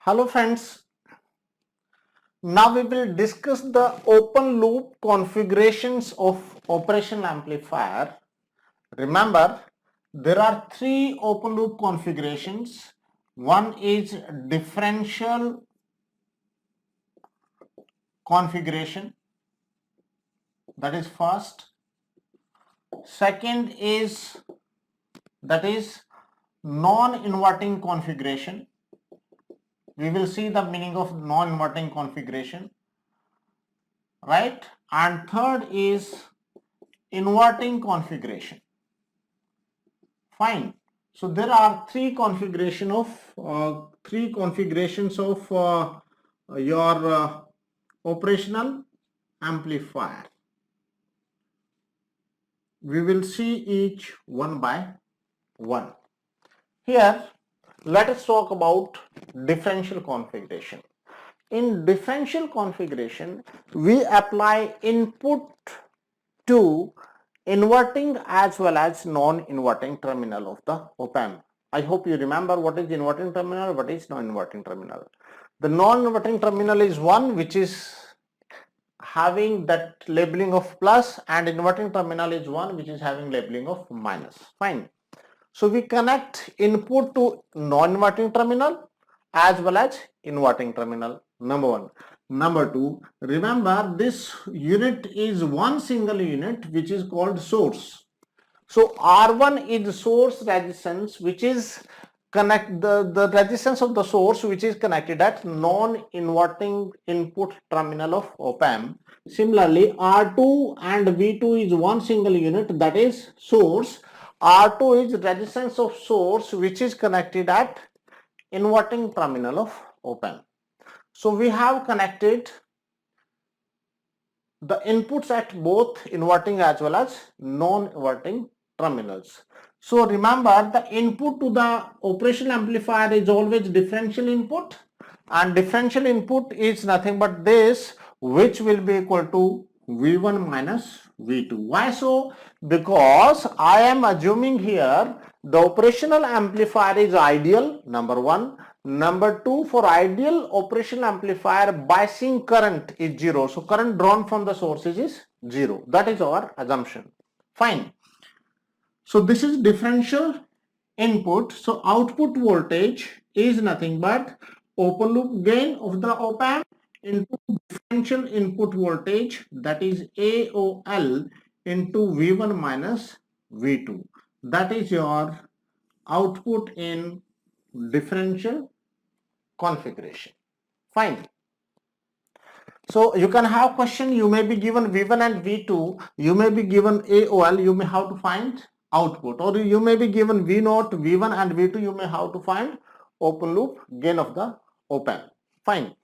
Hello friends, now we will discuss the open loop configurations of operational amplifier. Remember, there are three open loop configurations. One is differential configuration, that is first. Second is non-inverting configuration. We will see the meaning of non-inverting configuration, right? And third is inverting configuration. Fine. So there are three configurations of your operational amplifier. We will see each one by one. Here, let us talk about differential configuration. In differential configuration, we apply input to inverting as well as non-inverting terminal of the op-amp. I hope you remember what is inverting terminal, what is non-inverting terminal. The non-inverting terminal is one which is having that labeling of plus, and inverting terminal is one which is having labeling of minus. Fine. So we connect input to non-inverting terminal as well as inverting terminal, number one. Number two, remember this unit is one single unit which is called source. So R1 is source resistance, which is the resistance of the source which is connected at non-inverting input terminal of op-amp. Similarly, R2 and V2 is one single unit, that is source. R2 is resistance of source which is connected at inverting terminal of op-amp. So we have connected the inputs at both inverting as well as non-inverting terminals. So remember, the input to the operational amplifier is always differential input, and differential input is nothing but this, which will be equal to V1 minus V2. Why so? Because I am assuming here the operational amplifier is ideal, number one. Number two, for ideal operational amplifier, biasing current is zero. So current drawn from the sources is zero. That is our assumption. Fine. So this is differential input. So output voltage is nothing but open loop gain of the op-amp into differential input voltage, that is AOL into V1 minus V2. That is your output in differential configuration. Fine. So you can have question, you may be given V1 and V2, you may be given AOL, you may have to find output, or you may be given V0, V1 and V2, you may have to find open loop gain of the op-amp. Fine.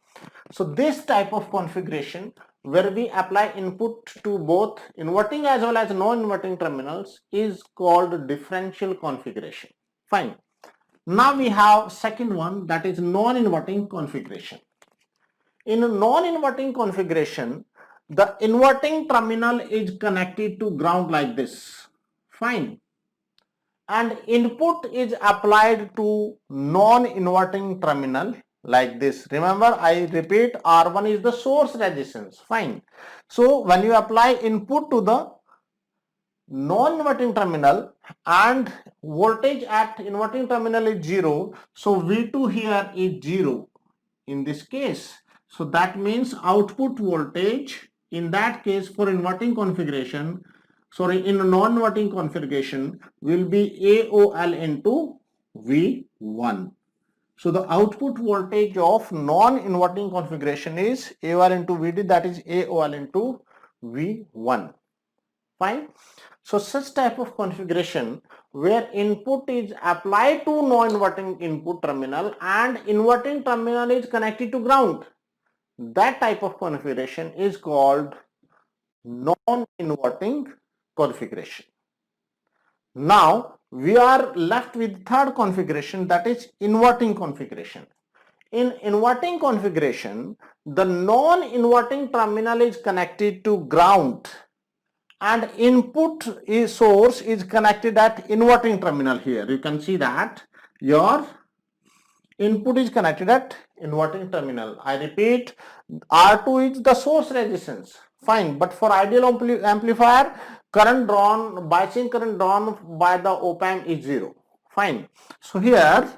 So this type of configuration where we apply input to both inverting as well as non-inverting terminals is called differential configuration. Fine. Now we have second one, that is non-inverting configuration. In a non-inverting configuration, the inverting terminal is connected to ground like this. Fine. And input is applied to non-inverting terminal like this. Remember, I repeat, R1 is the source resistance. Fine. So when you apply input to the non-inverting terminal and voltage at inverting terminal is zero, so V2 here is zero in this case. So that means output voltage in that case for inverting configuration, in non-inverting configuration will be AOL into V1. So the output voltage of non-inverting configuration is AOL into VD, that is AOL into V1. Fine. So such type of configuration where input is applied to non-inverting input terminal and inverting terminal is connected to ground, that type of configuration is called non-inverting configuration. Now we are left with third configuration, that is inverting configuration. In inverting configuration, the non-inverting terminal is connected to ground and input source is connected at inverting terminal. Here you can see that your input is connected at inverting terminal. I repeat, R2 is the source resistance. Fine, but for ideal amplifier, current drawn, biasing current drawn by the op-amp is 0. Fine. So here,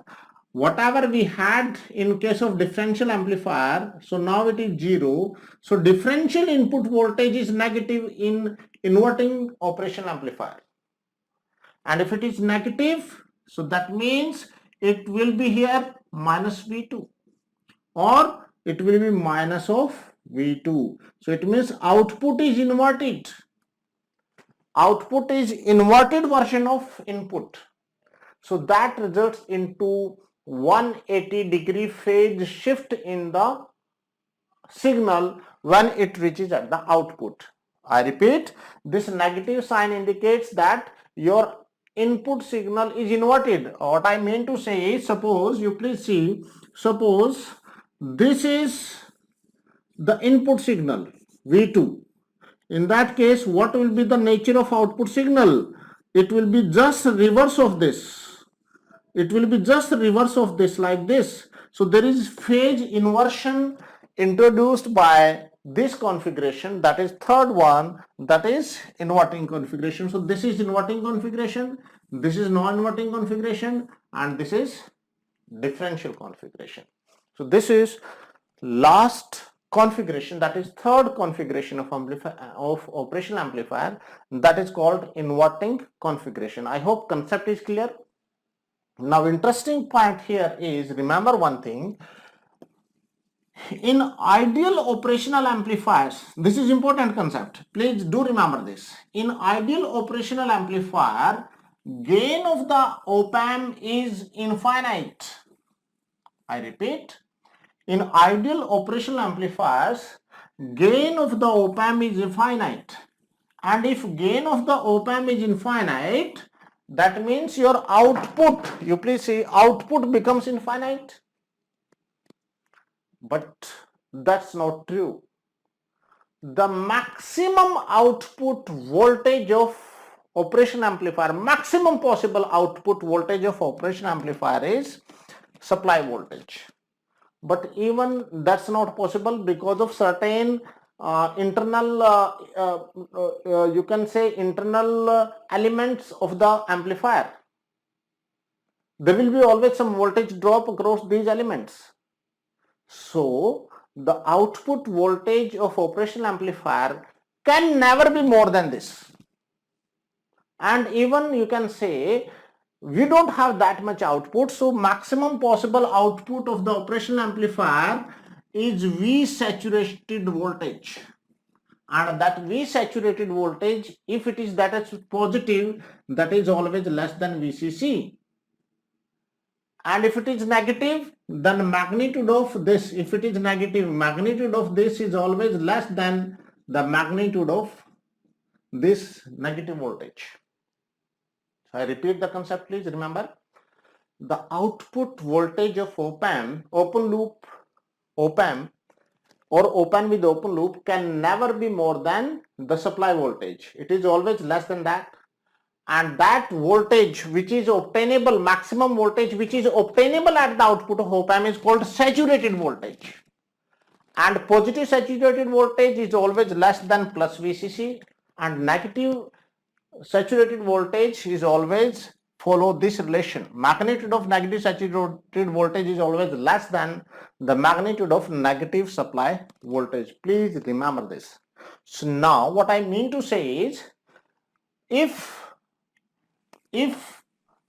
whatever we had in case of differential amplifier, so now it is 0. So differential input voltage is negative in inverting operational amplifier. And if it is negative, so that means it will be here minus V2 or it will be minus of V2. So it means output is inverted. Output is inverted version of input. So that results into 180-degree phase shift in the signal when it reaches at the output. I repeat, this negative sign indicates that your input signal is inverted. What I mean to say is, suppose you please see, suppose this is the input signal V2. In that case, what will be the nature of output signal? It will be just reverse of this. It will be just reverse of this, like this. So there is phase inversion introduced by this configuration, that is third one, that is inverting configuration. So this is inverting configuration, this is non-inverting configuration, and this is differential configuration. So this is last configuration, that is third configuration of operational amplifier, that is called inverting configuration. I hope concept is clear. Now interesting point here is, remember one thing, in ideal operational amplifiers, this is important concept, please do remember this. In ideal operational amplifier, gain of the op-amp is infinite. I repeat, in ideal operational amplifiers, gain of the op-amp is infinite. And if gain of the op-amp is infinite, that means your output, you please see, output becomes infinite. But that's not true. The maximum output voltage of operation amplifier, maximum possible output voltage of operation amplifier is supply voltage. But even that's not possible because of certain internal, you can say internal elements of the amplifier. There will be always some voltage drop across these elements. So the output voltage of operational amplifier can never be more than this. And even you can say we don't have that much output, so maximum possible output of the operational amplifier is V saturated voltage. And that V saturated voltage, if it is that is positive, that is always less than VCC. And if it is negative, then magnitude of this, if it is negative, magnitude of this is always less than the magnitude of this negative voltage. So I repeat the concept, please remember. The output voltage of op-amp, open loop op-amp or op-amp with open loop can never be more than the supply voltage. It is always less than that. And that voltage which is obtainable, maximum voltage which is obtainable at the output of op-amp is called saturated voltage. And positive saturated voltage is always less than plus VCC, and negative saturated voltage is always follow this relation. Magnitude of negative saturated voltage is always less than the magnitude of negative supply voltage. Please remember this. So now what I mean to say is, if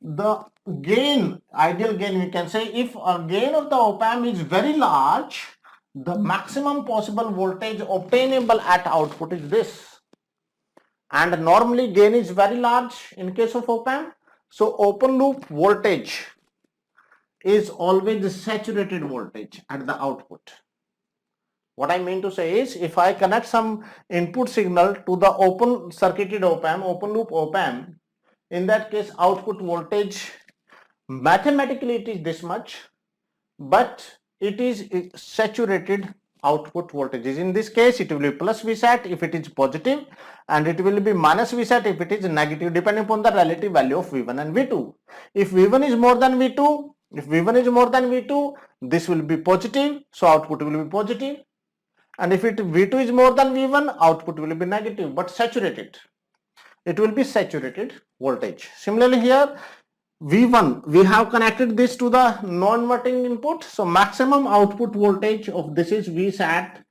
the gain, ideal gain, we can say, if a gain of the op-amp is very large, the maximum possible voltage obtainable at output is this. And normally gain is very large in case of op-amp. So open loop voltage is always the saturated voltage at the output. What I mean to say is, if I connect some input signal to the open circuited op-amp, open loop op-amp, in that case output voltage, mathematically it is this much, but it is saturated output voltages. In this case, it will be plus Vsat if it is positive, and it will be minus Vsat if it is negative, depending upon the relative value of V1 and V2. If V1 is more than V2, this will be positive, so output will be positive. And if V2 is more than V1, output will be negative, but saturated. It will be saturated voltage. Similarly here, V1, we have connected this to the non-inverting input. So maximum output voltage of this is Vsat,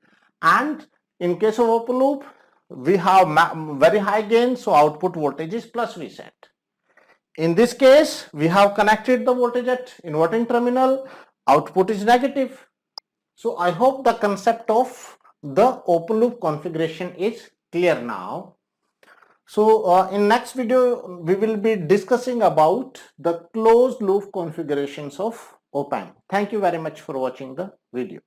and in case of open loop, we have very high gain, so output voltage is plus Vsat. In this case, we have connected the voltage at inverting terminal, output is negative. So I hope the concept of the open loop configuration is clear now. So in next video, we will be discussing about the closed loop configurations of op-amp. Thank you very much for watching the video.